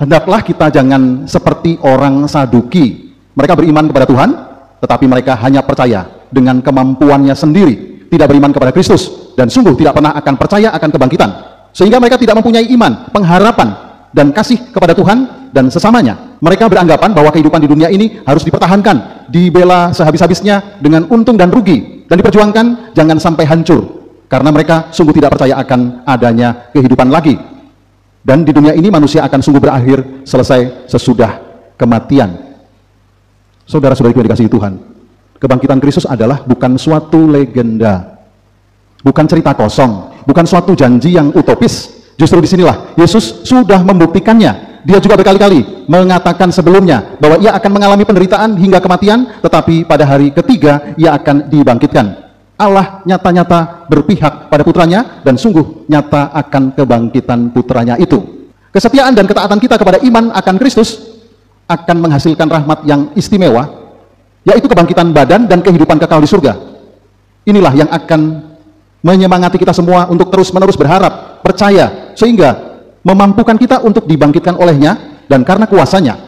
Hendaklah kita jangan seperti orang Saduki. Mereka beriman kepada Tuhan, tetapi mereka hanya percaya dengan kemampuannya sendiri, tidak beriman kepada Kristus, dan sungguh tidak pernah akan percaya akan kebangkitan. Sehingga mereka tidak mempunyai iman, pengharapan, dan kasih kepada Tuhan dan sesamanya. Mereka beranggapan bahwa kehidupan di dunia ini harus dipertahankan, dibela sehabis-habisnya dengan untung dan rugi, dan diperjuangkan jangan sampai hancur, karena mereka sungguh tidak percaya akan adanya kehidupan lagi. Dan di dunia ini manusia akan sungguh berakhir selesai sesudah kematian. Saudara-saudariku yang dikasihi Tuhan, kebangkitan Kristus adalah bukan suatu legenda, bukan cerita kosong, bukan suatu janji yang utopis. Justru disinilah Yesus sudah membuktikannya. Dia juga berkali-kali mengatakan sebelumnya bahwa ia akan mengalami penderitaan hingga kematian, tetapi pada hari ketiga ia akan dibangkitkan. Allah nyata-nyata berpihak pada putranya, dan sungguh nyata akan kebangkitan putranya itu. Kesetiaan dan ketaatan kita kepada iman akan Kristus akan menghasilkan rahmat yang istimewa, yaitu kebangkitan badan dan kehidupan kekal di surga. Inilah yang akan menyemangati kita semua untuk terus-menerus berharap, percaya, sehingga memampukan kita untuk dibangkitkan olehnya, dan karena kuasanya,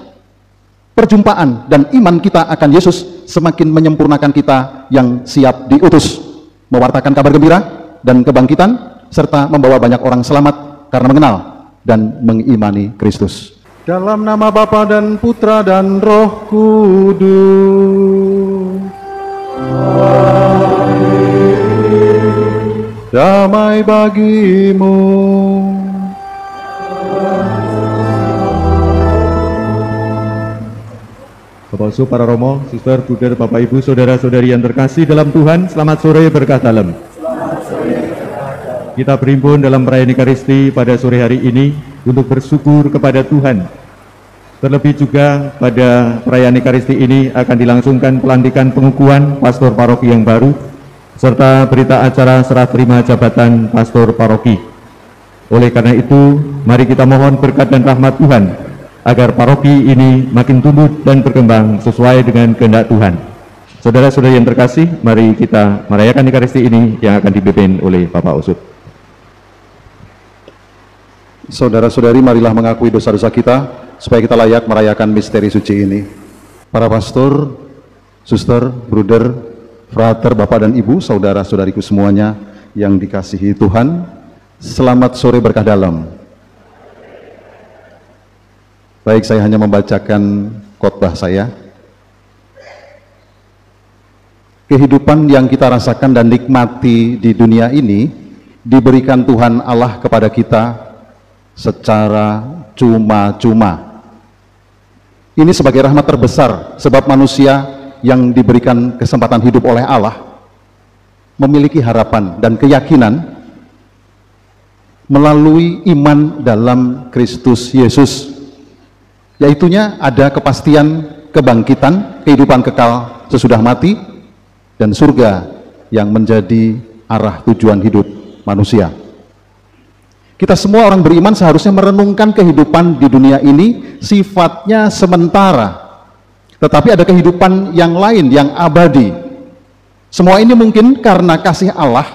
perjumpaan dan iman kita akan Yesus semakin menyempurnakan kita yang siap diutus, mewartakan kabar gembira dan kebangkitan, serta membawa banyak orang selamat karena mengenal dan mengimani Kristus. Dalam nama Bapa dan Putra dan Roh Kudus. Damai bagimu. Bapak Usu, para Romo, Suster, Bruder, Bapak Ibu, Saudara-saudari yang terkasih dalam Tuhan, selamat sore berkah dalam. Kita berhimpun dalam perayaan Ekaristi pada sore hari ini untuk bersyukur kepada Tuhan. Terlebih juga pada perayaan Ekaristi ini akan dilangsungkan pelantikan pengukuhan pastor paroki yang baru, serta berita acara serah terima jabatan pastor paroki. Oleh karena itu, mari kita mohon berkat dan rahmat Tuhan, agar paroki ini makin tumbuh dan berkembang sesuai dengan kehendak Tuhan. Saudara-saudari yang terkasih, mari kita merayakan Ekaristi ini yang akan dipimpin oleh Bapak Usut. Saudara-saudari, marilah mengakui dosa-dosa kita, supaya kita layak merayakan misteri suci ini. Para pastor, suster, bruder, frater, bapak dan ibu, saudara-saudariku semuanya yang dikasihi Tuhan, selamat sore berkah dalam. Baik, saya hanya membacakan khotbah saya. Kehidupan yang kita rasakan dan nikmati di dunia ini diberikan Tuhan Allah kepada kita secara cuma-cuma. Ini sebagai rahmat terbesar, sebab manusia yang diberikan kesempatan hidup oleh Allah memiliki harapan dan keyakinan melalui iman dalam Kristus Yesus. Yaitunya ada kepastian kebangkitan, kehidupan kekal sesudah mati, dan surga yang menjadi arah tujuan hidup manusia. Kita semua orang beriman seharusnya merenungkan kehidupan di dunia ini sifatnya sementara, tetapi ada kehidupan yang lain, yang abadi. Semua ini mungkin karena kasih Allah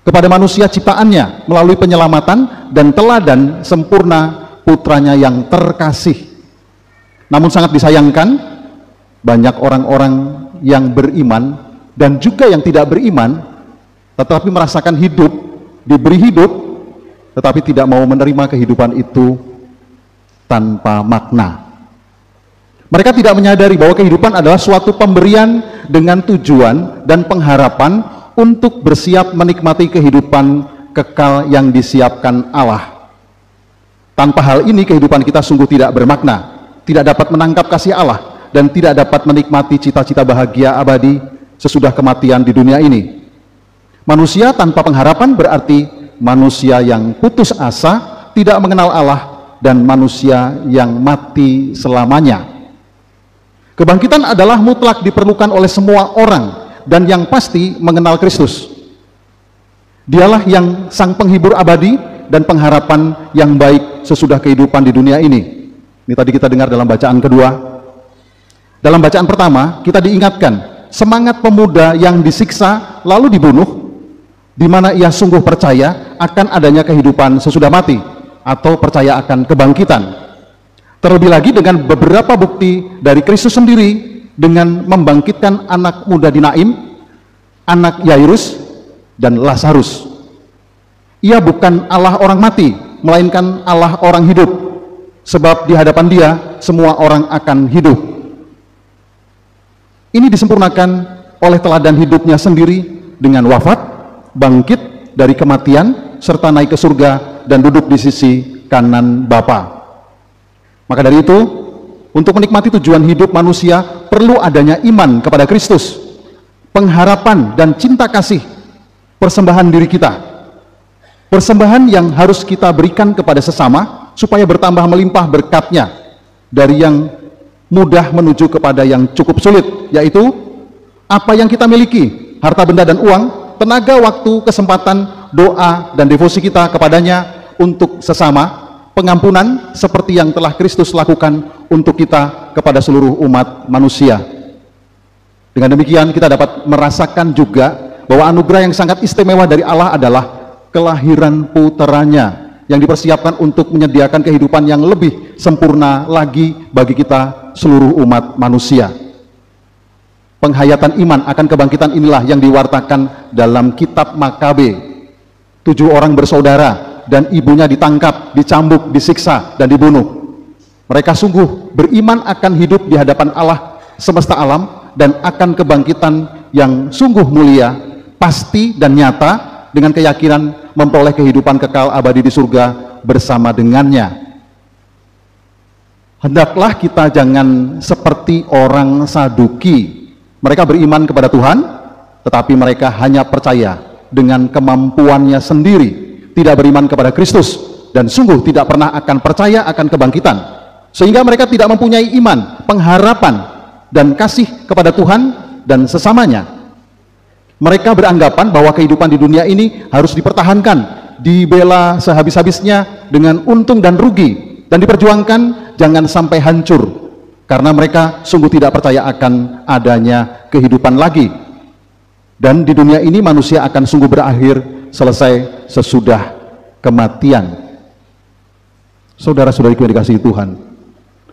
kepada manusia ciptaannya melalui penyelamatan dan teladan sempurna putranya yang terkasih. Namun sangat disayangkan, banyak orang-orang yang beriman dan juga yang tidak beriman, tetapi merasakan hidup, diberi hidup, tetapi tidak mau menerima kehidupan itu tanpa makna. Mereka tidak menyadari bahwa kehidupan adalah suatu pemberian dengan tujuan dan pengharapan untuk bersiap menikmati kehidupan kekal yang disiapkan Allah. Tanpa hal ini kehidupan kita sungguh tidak bermakna, tidak dapat menangkap kasih Allah, dan tidak dapat menikmati cita-cita bahagia abadi sesudah kematian di dunia ini. Manusia tanpa pengharapan berarti manusia yang putus asa, tidak mengenal Allah, dan manusia yang mati selamanya. Kebangkitan adalah mutlak diperlukan oleh semua orang, dan yang pasti mengenal Kristus. Dialah yang sang penghibur abadi dan pengharapan yang baik sesudah kehidupan di dunia ini. Ini tadi kita dengar dalam bacaan kedua. Dalam bacaan pertama, kita diingatkan semangat pemuda yang disiksa lalu dibunuh, di mana ia sungguh percaya akan adanya kehidupan sesudah mati, atau percaya akan kebangkitan. Terlebih lagi dengan beberapa bukti dari Kristus sendiri dengan membangkitkan anak muda di Naim, anak Yairus, dan Lazarus. Ia bukan Allah orang mati, melainkan Allah orang hidup, sebab di hadapan Dia semua orang akan hidup. Ini disempurnakan oleh teladan hidupnya sendiri dengan wafat, bangkit dari kematian, serta naik ke surga dan duduk di sisi kanan Bapa. Maka dari itu, untuk menikmati tujuan hidup manusia perlu adanya iman kepada Kristus, pengharapan dan cinta kasih, persembahan diri kita, persembahan yang harus kita berikan kepada sesama supaya bertambah melimpah berkatnya dari yang mudah menuju kepada yang cukup sulit, yaitu apa yang kita miliki, harta benda dan uang, tenaga, waktu, kesempatan, doa dan devosi kita kepadanya untuk sesama, pengampunan seperti yang telah Kristus lakukan untuk kita kepada seluruh umat manusia. Dengan demikian kita dapat merasakan juga bahwa anugerah yang sangat istimewa dari Allah adalah kelahiran puteranya yang dipersiapkan untuk menyediakan kehidupan yang lebih sempurna lagi bagi kita seluruh umat manusia. Penghayatan iman akan kebangkitan inilah yang diwartakan dalam kitab Makabe. 7 orang bersaudara dan ibunya ditangkap, dicambuk, disiksa, dan dibunuh. Mereka sungguh beriman akan hidup di hadapan Allah semesta alam dan akan kebangkitan yang sungguh mulia, pasti dan nyata, dengan keyakinan memperoleh kehidupan kekal abadi di surga bersama dengannya. Hendaklah kita jangan seperti orang Saduki. Mereka beriman kepada Tuhan, tetapi mereka hanya percaya dengan kemampuannya sendiri, tidak beriman kepada Kristus, dan sungguh tidak pernah akan percaya akan kebangkitan, sehingga mereka tidak mempunyai iman, pengharapan, dan kasih kepada Tuhan dan sesamanya. Mereka beranggapan bahwa kehidupan di dunia ini harus dipertahankan, dibela sehabis-habisnya dengan untung dan rugi, dan diperjuangkan jangan sampai hancur, karena mereka sungguh tidak percaya akan adanya kehidupan lagi. Dan di dunia ini manusia akan sungguh berakhir selesai sesudah kematian. Saudara-saudariku yang dikasihi Tuhan,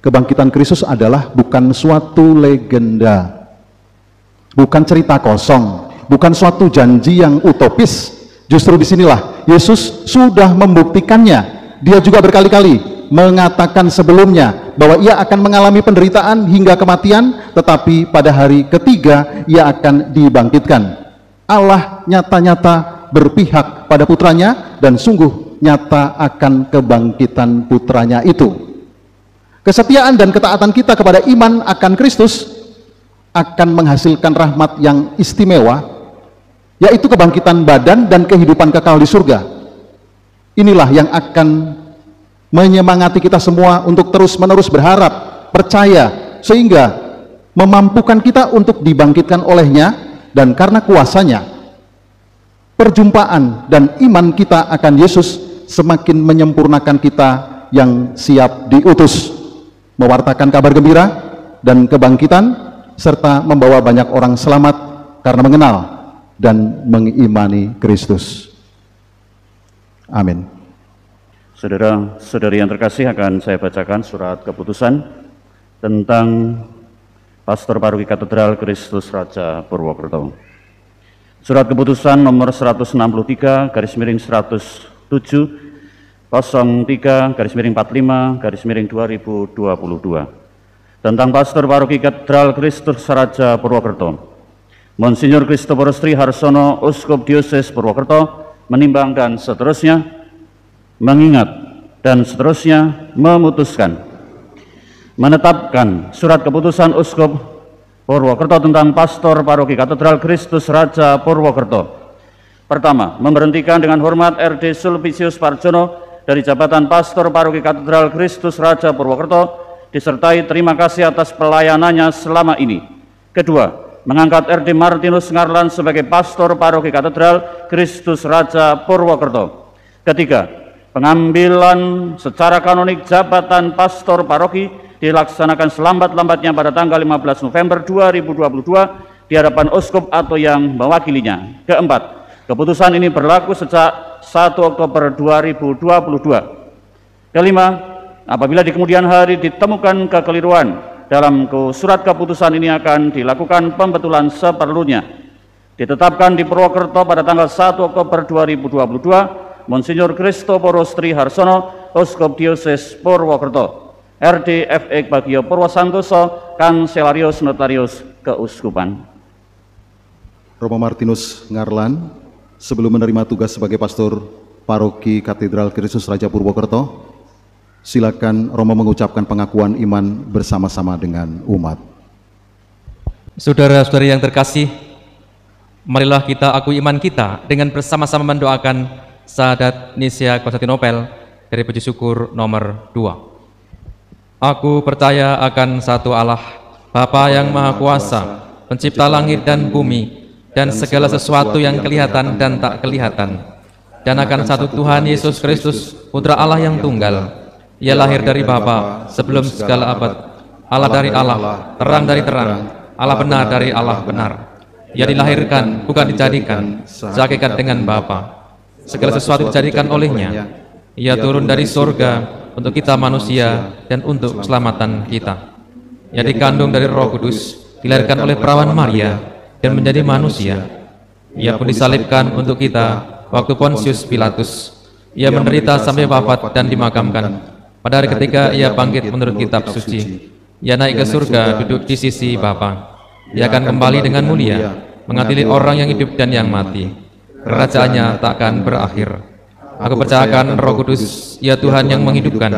kebangkitan Kristus adalah bukan suatu legenda, bukan cerita kosong, bukan suatu janji yang utopis. Justru disinilah Yesus sudah membuktikannya. Dia juga berkali-kali mengatakan sebelumnya bahwa ia akan mengalami penderitaan hingga kematian, tetapi pada hari ketiga ia akan dibangkitkan. Allah nyata-nyata berpihak pada putranya dan sungguh nyata akan kebangkitan putranya itu. Kesetiaan dan ketaatan kita kepada iman akan Kristus akan menghasilkan rahmat yang istimewa, yaitu kebangkitan badan dan kehidupan kekal di surga. Inilah yang akan menyemangati kita semua untuk terus-menerus berharap, percaya, sehingga memampukan kita untuk dibangkitkan olehnya. Dan karena kuasanya, perjumpaan dan iman kita akan Yesus semakin menyempurnakan kita yang siap diutus, mewartakan kabar gembira dan kebangkitan, serta membawa banyak orang selamat karena mengenal dan mengimani Kristus. Amin. Saudara-saudari yang terkasih, akan saya bacakan surat keputusan tentang Pastor Paroki Katedral Kristus Raja Purwokerto. Surat keputusan nomor 163 garis miring 107 03/45 2022 tentang Pastor Paroki Katedral Kristus Raja Purwokerto. Monsinyur Kristoporus Tri Harsono, Uskup Dioses Purwokerto, menimbang dan seterusnya, mengingat dan seterusnya, memutuskan, menetapkan surat keputusan Uskup Purwokerto tentang Pastor Paroki Katedral Kristus Raja Purwokerto. Pertama, memberhentikan dengan hormat RD Sulpicius Parjono dari jabatan Pastor Paroki Katedral Kristus Raja Purwokerto, disertai terima kasih atas pelayanannya selama ini. Kedua, mengangkat RD Martinus Ngarlan sebagai Pastor Paroki Katedral Kristus Raja Purwokerto. Ketiga, pengambilan secara kanonik jabatan Pastor Paroki dilaksanakan selambat-lambatnya pada tanggal 15 November 2022 di hadapan Uskup atau yang mewakilinya. Keempat, keputusan ini berlaku sejak 1 Oktober 2022. Kelima, Apabila di kemudian hari ditemukan kekeliruan dalam surat keputusan ini, akan dilakukan pembetulan seperlunya. Ditetapkan di Purwokerto pada tanggal 1 Oktober 2022, Monsinyur Kristoforos Triharsono, Uskup Dioses Purwokerto, RDFX Bagio Purwosantoso, Kanselarius Notarius Keuskupan. Romo Martinus Ngarlan, sebelum menerima tugas sebagai pastor Paroki Katedral Kristus Raja Purwokerto, silakan Romo mengucapkan pengakuan iman bersama-sama dengan umat. Saudara-saudari yang terkasih, marilah kita akui iman kita dengan bersama-sama mendoakan Syahadat Nisia Konstantinopel dari puji syukur nomor 2. Aku percaya akan satu Allah, Bapa yang Maha Kuasa, pencipta langit dan bumi, dan segala sesuatu yang kelihatan dan tak kelihatan, dan akan satu Tuhan Yesus Kristus, Putra Allah yang tunggal. Ia lahir dari Bapa sebelum segala abad, Allah dari Allah, terang dari terang, Allah benar dari Allah benar. Ia dilahirkan, bukan dijadikan, sehakikat dengan Bapa. Segala sesuatu dijadikan olehnya. Ia turun dari surga untuk kita manusia dan untuk keselamatan kita. Ia dikandung dari Roh Kudus, dilahirkan oleh perawan Maria, dan menjadi manusia. Ia pun disalibkan untuk kita waktu Pontius Pilatus. Ia menderita sampai wafat dan dimakamkan. Pada hari ketiga ia bangkit menurut kitab suci. Ia naik ke surga, duduk di sisi Bapa. Ia akan kembali dengan mulia, mengadili orang yang hidup dan yang mati. Kerajaannya tak akan berakhir. Aku percayakan Roh Kudus, Ia Tuhan yang menghidupkan.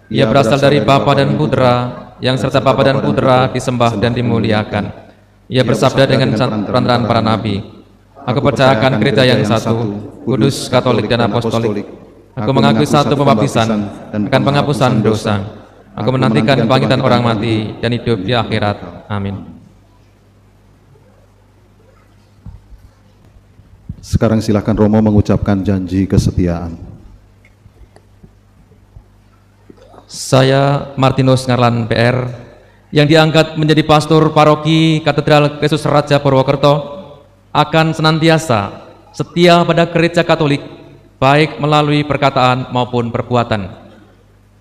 Ia berasal dari Bapa dan Putra, yang serta Bapa dan Putra disembah dan dimuliakan. Ia bersabda dengan perantaraan para nabi. Aku percayakan gereja yang satu, kudus, katolik, dan apostolik. Aku mengakui satu pembaptisan akan penghapusan dosa. Aku menantikan kebangkitan orang mati dan hidup di akhirat. Amin. Sekarang silakan Romo mengucapkan janji kesetiaan. Saya Martinus Ngarlan PR, yang diangkat menjadi pastor Paroki Katedral Kristus Raja Purwokerto, akan senantiasa setia pada gereja Katolik, baik melalui perkataan maupun perbuatan.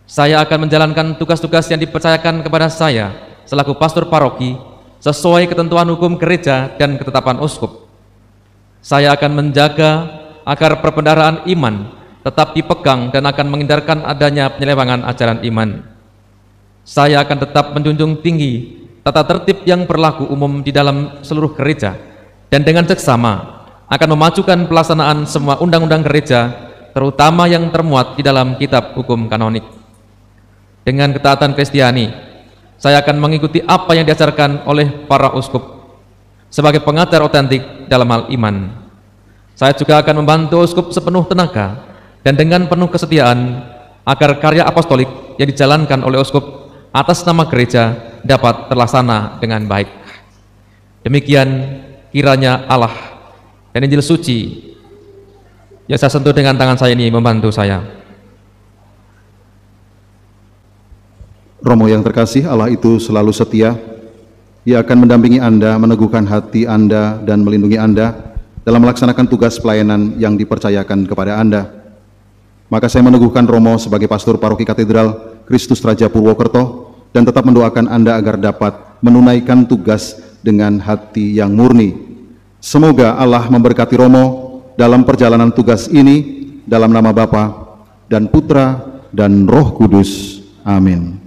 Saya akan menjalankan tugas-tugas yang dipercayakan kepada saya selaku pastor paroki sesuai ketentuan hukum gereja dan ketetapan uskup. Saya akan menjaga agar perbendaharaan iman tetap dipegang dan akan menghindarkan adanya penyelewengan ajaran iman. Saya akan tetap menjunjung tinggi tata tertib yang berlaku umum di dalam seluruh gereja, dan dengan seksama akan memajukan pelaksanaan semua undang-undang gereja, terutama yang termuat di dalam kitab hukum kanonik. Dengan ketaatan Kristiani, saya akan mengikuti apa yang diajarkan oleh para uskup sebagai pengajar otentik dalam hal iman. Saya juga akan membantu uskup sepenuh tenaga dan dengan penuh kesetiaan agar karya apostolik yang dijalankan oleh uskup atas nama gereja dapat terlaksana dengan baik. Demikian kiranya Allah dan Injil suci yang saya sentuh dengan tangan saya ini membantu saya. Romo yang terkasih, Allah itu selalu setia. Ia akan mendampingi Anda, meneguhkan hati Anda, dan melindungi Anda dalam melaksanakan tugas pelayanan yang dipercayakan kepada Anda. Maka saya meneguhkan Romo sebagai pastor Paroki Katedral Kristus Raja Purwokerto dan tetap mendoakan Anda agar dapat menunaikan tugas dengan hati yang murni. Semoga Allah memberkati Romo dalam perjalanan tugas ini, dalam nama Bapa dan Putra dan Roh Kudus. Amin.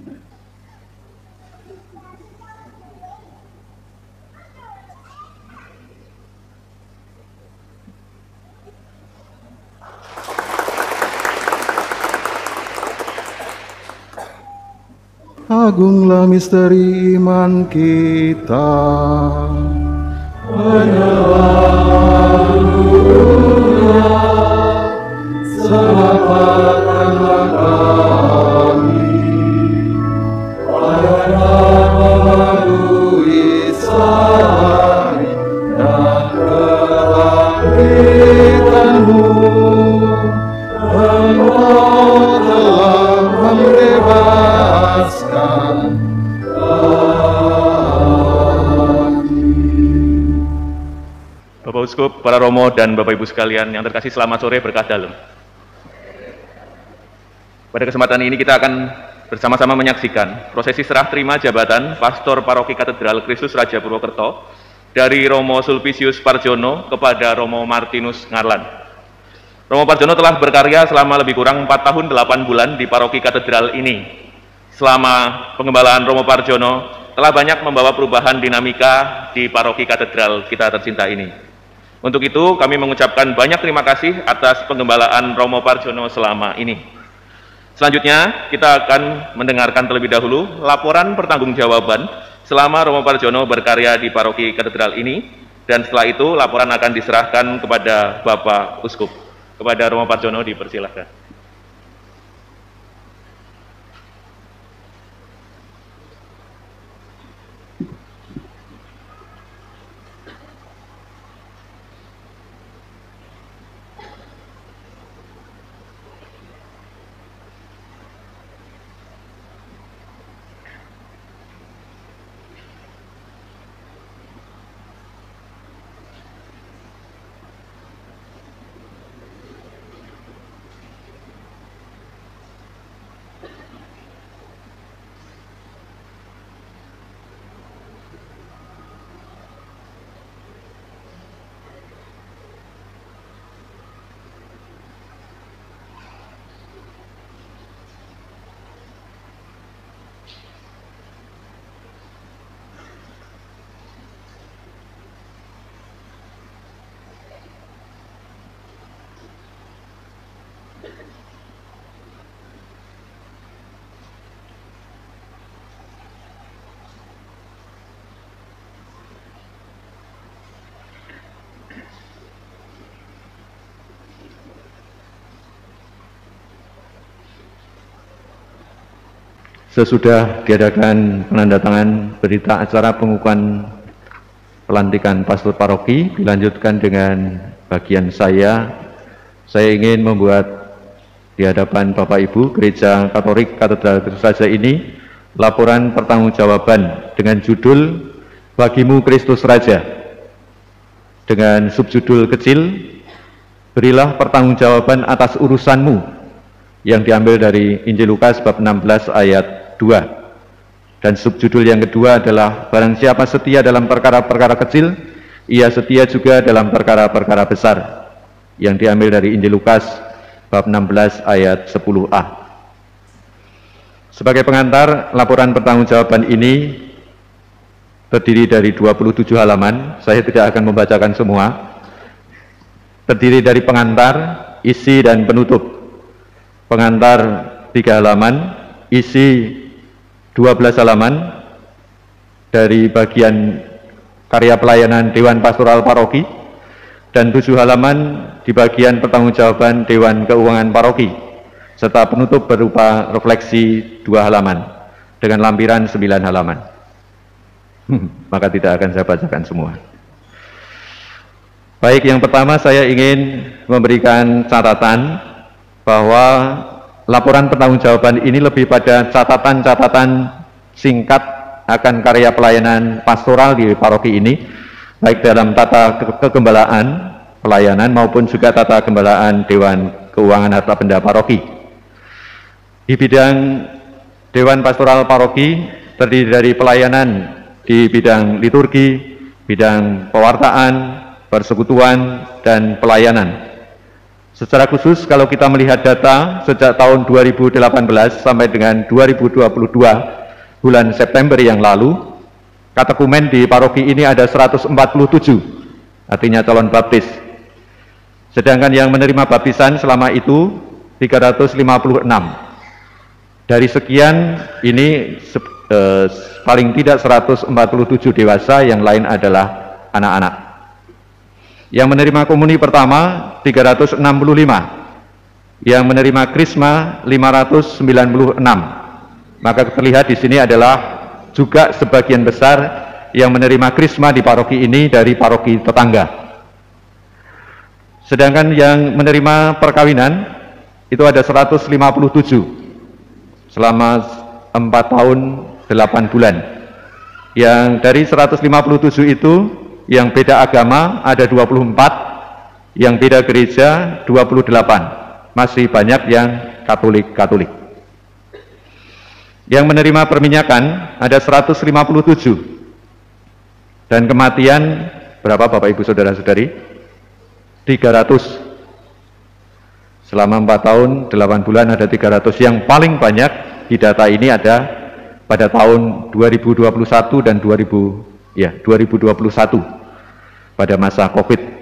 Agunglah misteri iman kita. Penyelamatlah, selamatkanlah kami. Padalah melalui salib dan kebangkitan-Mu, Engkau telah membebaskan Bapak Uskup, para Romo, dan Bapak Ibu sekalian yang terkasih, selamat sore, berkah dalam. Pada kesempatan ini kita akan bersama-sama menyaksikan prosesi serah terima jabatan Pastor Paroki Katedral Kristus Raja Purwokerto dari Romo Sulpicius Parjono kepada Romo Martinus Ngarlan. Romo Parjono telah berkarya selama lebih kurang 4 tahun 8 bulan di Paroki Katedral ini. Selama pengembalaan Romo Parjono telah banyak membawa perubahan dinamika di Paroki Katedral kita tercinta ini. Untuk itu kami mengucapkan banyak terima kasih atas pengembalaan Romo Parjono selama ini. Selanjutnya kita akan mendengarkan terlebih dahulu laporan pertanggungjawaban selama Romo Parjono berkarya di Paroki Katedral ini, dan setelah itu laporan akan diserahkan kepada Bapak Uskup. Kepada Romo Parjono dipersilahkan. Sesudah diadakan penandatangan berita acara pengukuhan pelantikan pastor paroki, dilanjutkan dengan bagian saya ingin membuat di hadapan Bapak Ibu Gereja Katolik Katedral Kristus Raja ini laporan pertanggungjawaban dengan judul Bagimu Kristus Raja, dengan subjudul kecil Berilah pertanggungjawaban atas urusanmu, yang diambil dari Injil Lukas bab 16 ayat 2. Dan subjudul yang kedua adalah barang siapa setia dalam perkara-perkara kecil, ia setia juga dalam perkara-perkara besar, yang diambil dari Injil Lukas bab 16 ayat 10a. Sebagai pengantar, laporan pertanggungjawaban ini terdiri dari 27 halaman. Saya tidak akan membacakan semua. Terdiri dari pengantar, isi dan penutup. Pengantar 3 halaman, isi 12 halaman dari bagian karya pelayanan Dewan Pastoral Paroki, dan 7 halaman di bagian pertanggungjawaban Dewan Keuangan Paroki, serta penutup berupa refleksi 2 halaman dengan lampiran 9 halaman. Maka tidak akan saya bacakan semua. Baik, yang pertama saya ingin memberikan catatan bahwa laporan pertanggungjawaban ini lebih pada catatan-catatan singkat akan karya pelayanan pastoral di paroki ini, baik dalam tata kegembalaan pelayanan maupun juga tata gembalaan Dewan Keuangan Harta Benda Paroki. Di bidang Dewan Pastoral Paroki terdiri dari pelayanan di bidang liturgi, bidang pewartaan, persekutuan, dan pelayanan. Secara khusus kalau kita melihat data sejak tahun 2018 sampai dengan 2022 bulan September yang lalu, katekumen di paroki ini ada 147, artinya calon baptis. Sedangkan yang menerima baptisan selama itu 356. Dari sekian ini paling tidak 147 dewasa, yang lain adalah anak-anak. Yang menerima komuni pertama 365, yang menerima krisma 596. Maka terlihat di sini adalah juga sebagian besar yang menerima krisma di paroki ini dari paroki tetangga. Sedangkan yang menerima perkawinan itu ada 157 selama 4 tahun 8 bulan. Yang dari 157 itu yang beda agama ada 24, yang beda gereja 28, masih banyak yang Katolik. Yang menerima perminyakan ada 157. Dan kematian berapa Bapak Ibu Saudara-saudari? 300. Selama 4 tahun 8 bulan ada 300. Yang paling banyak di data ini ada pada tahun 2021 dan 2021 pada masa COVID.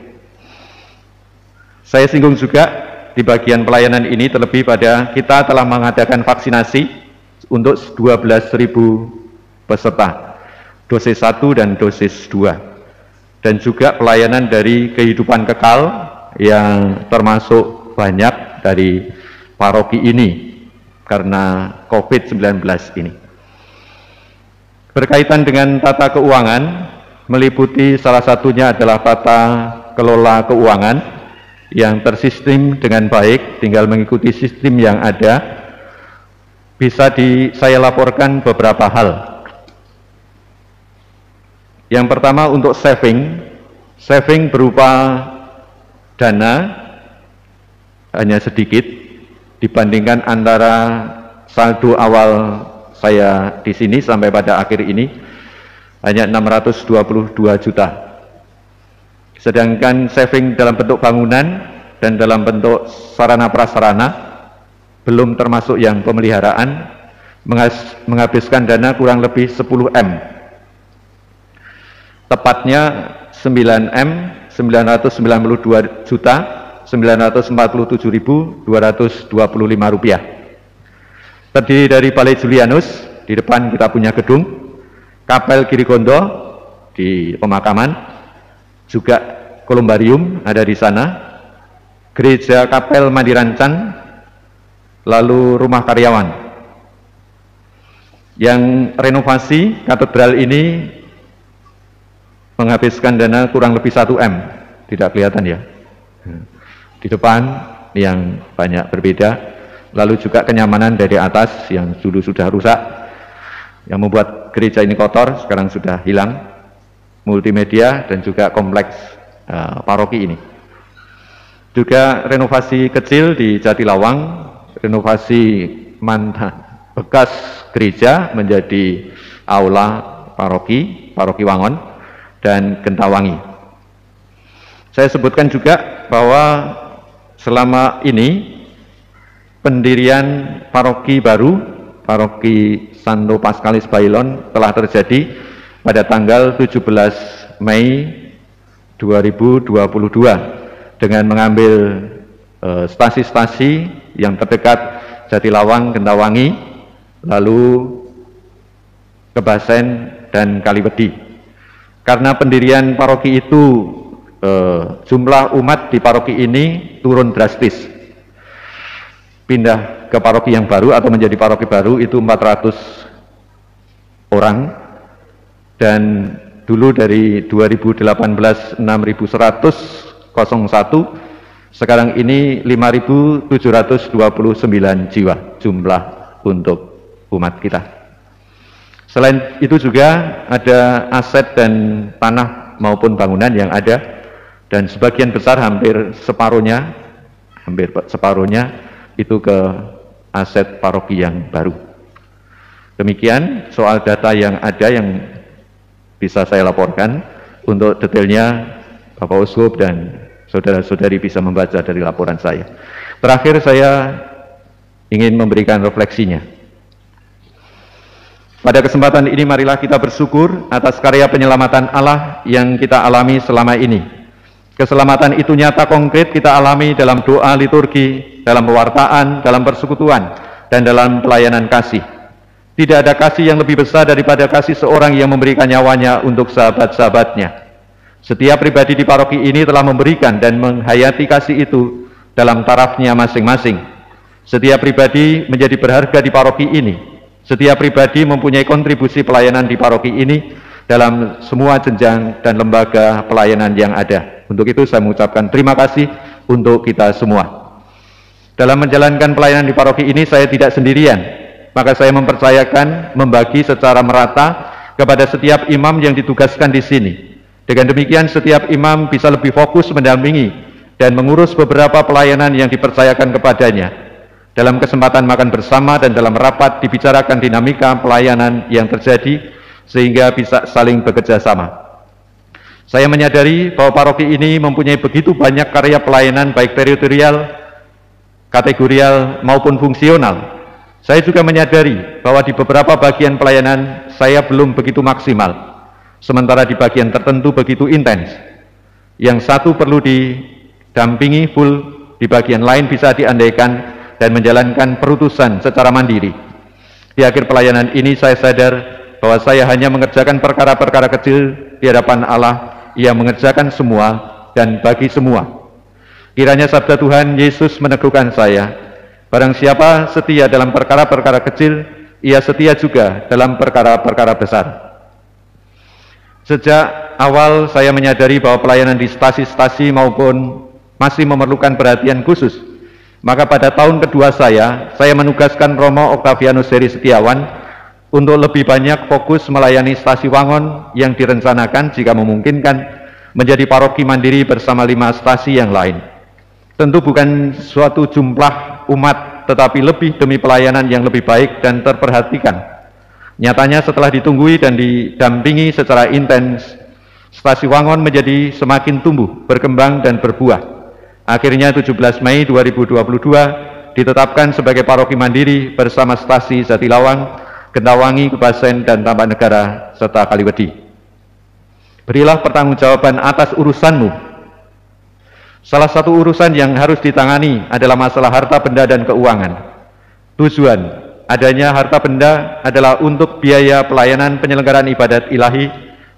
Saya singgung juga di bagian pelayanan ini, terlebih pada kita telah mengadakan vaksinasi untuk 12.000 peserta, dosis 1 dan dosis 2, dan juga pelayanan dari kehidupan kekal yang termasuk banyak dari paroki ini karena COVID-19 ini. Berkaitan dengan tata keuangan, meliputi salah satunya adalah tata kelola keuangan yang tersistem dengan baik, tinggal mengikuti sistem yang ada. Bisa saya laporkan beberapa hal. Yang pertama untuk saving berupa dana hanya sedikit dibandingkan antara saldo awal saya di sini sampai pada akhir ini hanya 622 juta. Sedangkan saving dalam bentuk bangunan dan dalam bentuk sarana prasarana belum termasuk yang pemeliharaan menghabiskan dana kurang lebih 10 M. Tepatnya 9 M 992 juta 947.225 rupiah. Terdiri dari Balai Julianus, di depan kita punya gedung, Kapel Girigondo di pemakaman, juga kolumbarium ada di sana, Gereja Kapel Mandirancan, lalu rumah karyawan. Yang renovasi katedral ini menghabiskan dana kurang lebih 1 M, tidak kelihatan ya. Di depan yang banyak berbeda, lalu juga kenyamanan dari atas yang dulu sudah rusak, yang membuat gereja ini kotor, sekarang sudah hilang, multimedia dan juga kompleks paroki ini. Juga renovasi kecil di Jatilawang, renovasi bekas gereja menjadi aula paroki Wangon dan Gentawangi. Saya sebutkan juga bahwa selama ini pendirian paroki baru, paroki Santo Paskalis Bailon telah terjadi pada tanggal 17 Mei 2022 dengan mengambil stasi-stasi yang terdekat Jatilawang, Gentawangi, lalu Kebasen dan Kaliwedi. Karena pendirian paroki itu jumlah umat di paroki ini turun drastis. Pindah ke paroki yang baru atau menjadi paroki baru itu 400 orang. Dan dulu dari 2018 6.101, sekarang ini 5.729 jiwa jumlah untuk umat kita. Selain itu juga ada aset dan tanah maupun bangunan yang ada, dan sebagian besar hampir separuhnya itu ke aset paroki yang baru. Demikian soal data yang ada yang bisa saya laporkan. Untuk detailnya Bapak Uskup dan saudara-saudari bisa membaca dari laporan saya. Terakhir saya ingin memberikan refleksinya. Pada kesempatan ini marilah kita bersyukur atas karya penyelamatan Allah yang kita alami selama ini. Keselamatan itu nyata konkret kita alami dalam doa liturgi, dalam pewartaan, dalam persekutuan, dan dalam pelayanan kasih. Tidak ada kasih yang lebih besar daripada kasih seorang yang memberikan nyawanya untuk sahabat-sahabatnya. Setiap pribadi di paroki ini telah memberikan dan menghayati kasih itu dalam tarafnya masing-masing. Setiap pribadi menjadi berharga di paroki ini. Setiap pribadi mempunyai kontribusi pelayanan di paroki ini dalam semua jenjang dan lembaga pelayanan yang ada. Untuk itu saya mengucapkan terima kasih untuk kita semua. Dalam menjalankan pelayanan di paroki ini saya tidak sendirian. Maka saya mempercayakan membagi secara merata kepada setiap imam yang ditugaskan di sini. Dengan demikian setiap imam bisa lebih fokus mendampingi dan mengurus beberapa pelayanan yang dipercayakan kepadanya. dalam kesempatan makan bersama dan dalam rapat dibicarakan dinamika pelayanan yang terjadi sehingga bisa saling bekerja sama. Saya menyadari bahwa paroki ini mempunyai begitu banyak karya pelayanan baik teritorial, kategorial maupun fungsional. Saya juga menyadari bahwa di beberapa bagian pelayanan saya belum begitu maksimal, sementara di bagian tertentu begitu intens. Yang satu perlu didampingi full, di bagian lain bisa diandaikan dan menjalankan perutusan secara mandiri. Di akhir pelayanan ini saya sadar bahwa saya hanya mengerjakan perkara-perkara kecil di hadapan Allah yang mengerjakan semua dan bagi semua. Kiranya sabda Tuhan Yesus meneguhkan saya, barang siapa setia dalam perkara-perkara kecil, ia setia juga dalam perkara-perkara besar. Sejak awal saya menyadari bahwa pelayanan di stasi-stasi maupun masih memerlukan perhatian khusus. Maka pada tahun kedua saya menugaskan Romo Octavianus Heri Setiawan untuk lebih banyak fokus melayani stasi Wangon yang direncanakan jika memungkinkan menjadi paroki mandiri bersama 5 stasi yang lain. Tentu bukan suatu jumlah umat, tetapi lebih demi pelayanan yang lebih baik dan terperhatikan. Nyatanya setelah ditunggui dan didampingi secara intens, stasi Wangon menjadi semakin tumbuh, berkembang dan berbuah. Akhirnya 17 Mei 2022 ditetapkan sebagai paroki mandiri bersama stasi Jatilawang, Gentawangi, Kebasen dan Tambak Negara serta Kaliwedi. Berilah pertanggungjawaban atas urusanmu. Salah satu urusan yang harus ditangani adalah masalah harta benda dan keuangan. Tujuan adanya harta benda adalah untuk biaya pelayanan penyelenggaraan ibadat ilahi,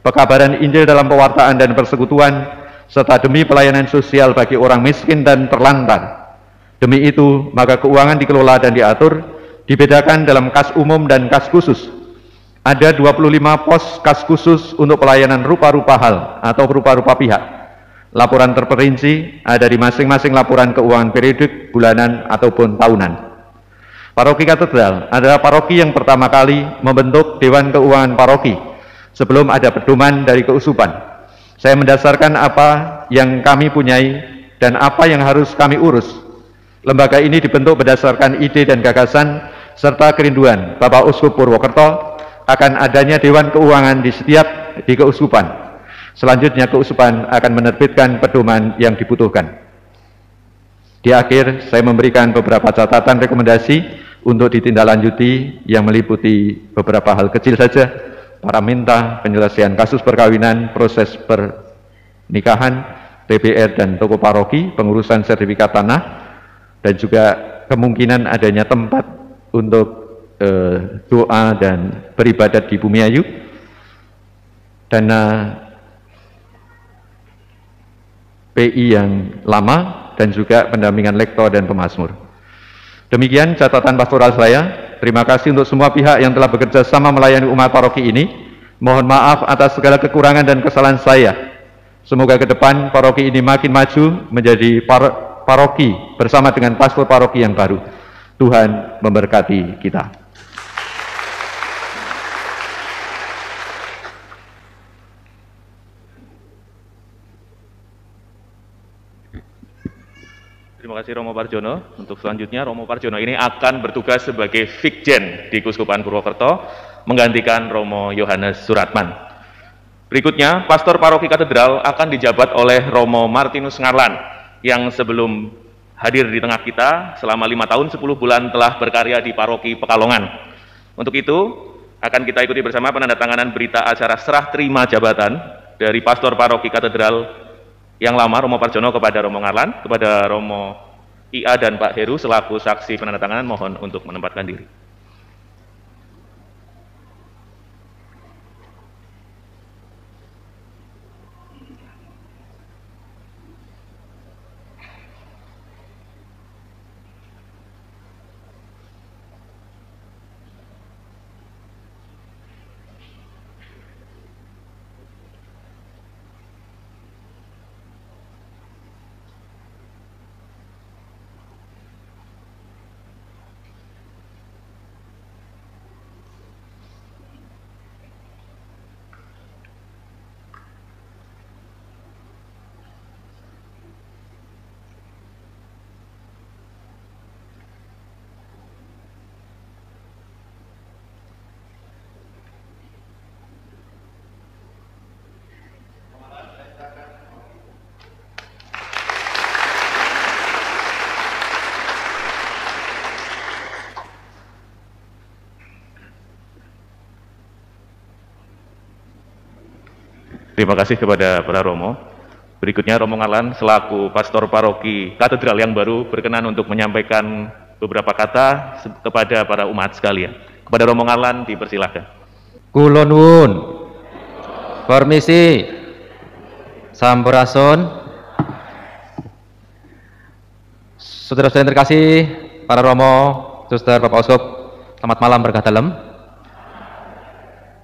pekabaran Injil dalam pewartaan dan persekutuan, serta demi pelayanan sosial bagi orang miskin dan terlantar. Demi itu, maka keuangan dikelola dan diatur, dibedakan dalam kas umum dan kas khusus. Ada 25 pos kas khusus untuk pelayanan rupa-rupa hal atau rupa-rupa pihak. Laporan terperinci ada di masing-masing laporan keuangan periodik, bulanan, ataupun tahunan. Paroki Katedral adalah paroki yang pertama kali membentuk Dewan Keuangan Paroki sebelum ada pedoman dari keuskupan. Saya mendasarkan apa yang kami punyai dan apa yang harus kami urus. Lembaga ini dibentuk berdasarkan ide dan gagasan serta kerinduan Bapak Uskup Purwokerto akan adanya Dewan Keuangan di keuskupan. Selanjutnya keuskupan akan menerbitkan pedoman yang dibutuhkan. Di akhir, saya memberikan beberapa catatan rekomendasi untuk ditindaklanjuti yang meliputi beberapa hal kecil saja, paraminta, penyelesaian kasus perkawinan, proses pernikahan, TBR dan toko paroki, pengurusan sertifikat tanah, dan juga kemungkinan adanya tempat untuk doa dan beribadat di Bumiayu, dana PI yang lama, dan juga pendampingan lektor dan pemazmur. Demikian catatan pastoral saya. Terima kasih untuk semua pihak yang telah bekerja sama melayani umat paroki ini. Mohon maaf atas segala kekurangan dan kesalahan saya. Semoga ke depan paroki ini makin maju menjadi paroki bersama dengan pastor paroki yang baru. Tuhan memberkati kita. Terima kasih Romo Parjono. Untuk selanjutnya Romo Parjono ini akan bertugas sebagai Vikjen di Keuskupan Purwokerto menggantikan Romo Yohanes Suratman. Berikutnya Pastor Paroki Katedral akan dijabat oleh Romo Martinus Ngarlan yang sebelum hadir di tengah kita selama 5 tahun 10 bulan telah berkarya di Paroki Pekalongan. Untuk itu akan kita ikuti bersama penandatanganan berita acara serah terima jabatan dari Pastor Paroki Katedral yang lama Romo Parjono kepada Romo Ngarlan, kepada Romo IA dan Pak Heru selaku saksi penandatanganan, mohon untuk menempatkan diri. Terima kasih kepada para Romo. Berikutnya Romo Ngarlan selaku Pastor Paroki Katedral yang baru berkenan untuk menyampaikan beberapa kata kepada para umat sekalian. Kepada Romo Ngarlan dipersilahkan. Kula nuwun. Permisi. Sampurasun. Saudara-saudara yang terkasih, para Romo, Suster, Bapak Uskup, selamat malam berkah dalem.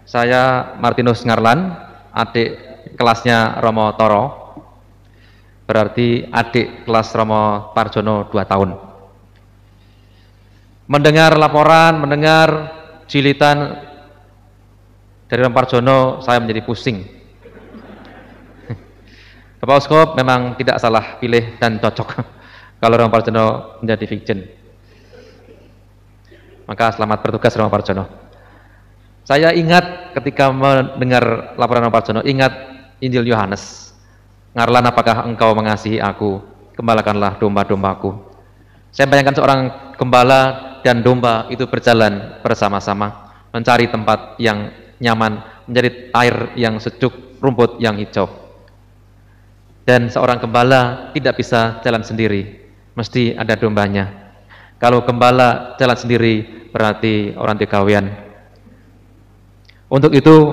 Saya Martinus Ngarlan, adik kelasnya Romo Toro, berarti adik kelas Romo Parjono 2 tahun. Mendengar laporan, mendengar jilitan dari Romo Parjono, saya menjadi pusing. Bapak Uskup memang tidak salah pilih dan cocok kalau Romo Parjono menjadi Vikjen. Maka selamat bertugas Romo Parjono. Saya ingat ketika mendengar laporan Romo Parjono, ingat Injil Yohanes. Ngarlan, apakah engkau mengasihi aku? Gembalakanlah domba-dombaku. Saya bayangkan seorang gembala dan domba itu berjalan bersama-sama, mencari tempat yang nyaman, mencari air yang sejuk, rumput yang hijau. Dan seorang gembala tidak bisa jalan sendiri, mesti ada dombanya. Kalau gembala jalan sendiri, berarti orang digawean. Untuk itu,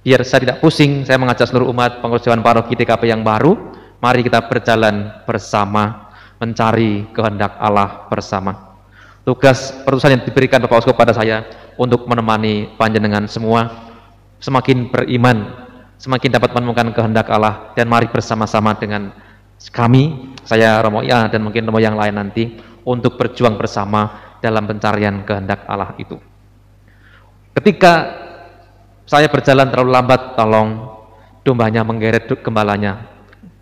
biar saya tidak pusing, saya mengajak seluruh umat pengurus Dewan Paroki TKP yang baru, mari kita berjalan bersama, mencari kehendak Allah bersama. Tugas perutusan yang diberikan Bapak Uskup pada saya untuk menemani panjenengan semua, semakin beriman, semakin dapat menemukan kehendak Allah, dan mari bersama-sama dengan kami, saya Romo Ya dan mungkin Romo yang lain nanti, untuk berjuang bersama dalam pencarian kehendak Allah itu. Ketika saya berjalan terlalu lambat, tolong dombanya menggeret gembalanya.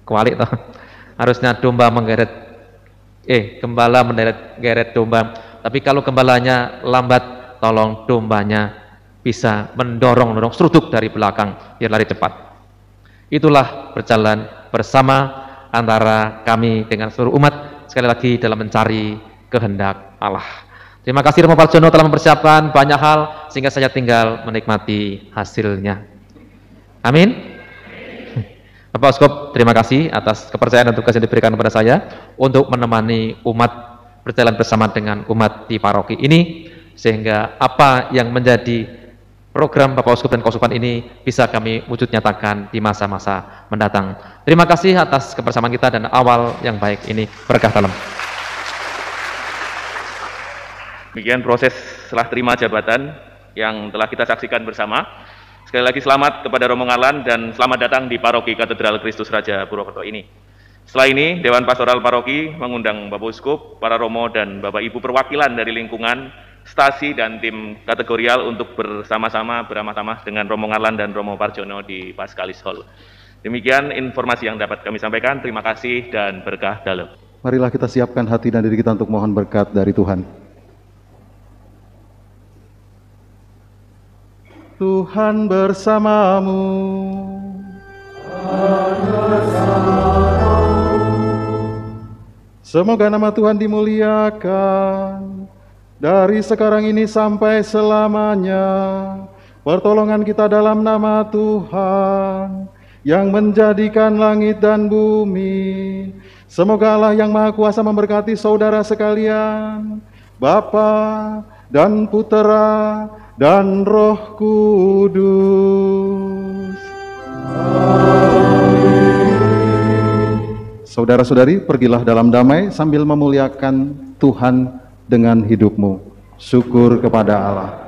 Kewalik toh. Harusnya domba menggeret gembala menggeret domba. Tapi kalau gembalanya lambat, tolong dombanya bisa mendorong seruduk dari belakang biar lari cepat. Itulah berjalan bersama antara kami dengan seluruh umat, sekali lagi dalam mencari kehendak Allah. Terima kasih Romo Parjono telah mempersiapkan banyak hal sehingga saya tinggal menikmati hasilnya. Amin. Bapak Uskup, terima kasih atas kepercayaan dan tugas yang diberikan kepada saya untuk menemani umat berjalan bersama dengan umat di paroki ini, sehingga apa yang menjadi program Bapak Uskup dan Keuskupan ini bisa kami wujud nyatakan di masa-masa mendatang. Terima kasih atas kebersamaan kita dan awal yang baik ini. Berkah dalam. Demikian proses serah terima jabatan yang telah kita saksikan bersama. Sekali lagi selamat kepada Romo Ngarlan dan selamat datang di Paroki Katedral Kristus Raja Purwokerto ini. Setelah ini, Dewan Pastoral Paroki mengundang Bapak Uskup, para Romo dan Bapak Ibu perwakilan dari lingkungan, stasi dan tim kategorial untuk bersama-sama beramah-tamah dengan Romo Ngarlan dan Romo Parjono di Paskalis Hall. Demikian informasi yang dapat kami sampaikan. Terima kasih dan berkah dalam. Marilah kita siapkan hati dan diri kita untuk mohon berkat dari Tuhan. Tuhan bersamamu. Semoga nama Tuhan dimuliakan dari sekarang ini sampai selamanya. Pertolongan kita dalam nama Tuhan yang menjadikan langit dan bumi. Semoga Allah yang Maha Kuasa memberkati saudara sekalian, Bapa dan Putera dan Roh Kudus. Saudara-saudari, pergilah dalam damai sambil memuliakan Tuhan dengan hidupmu. Syukur kepada Allah.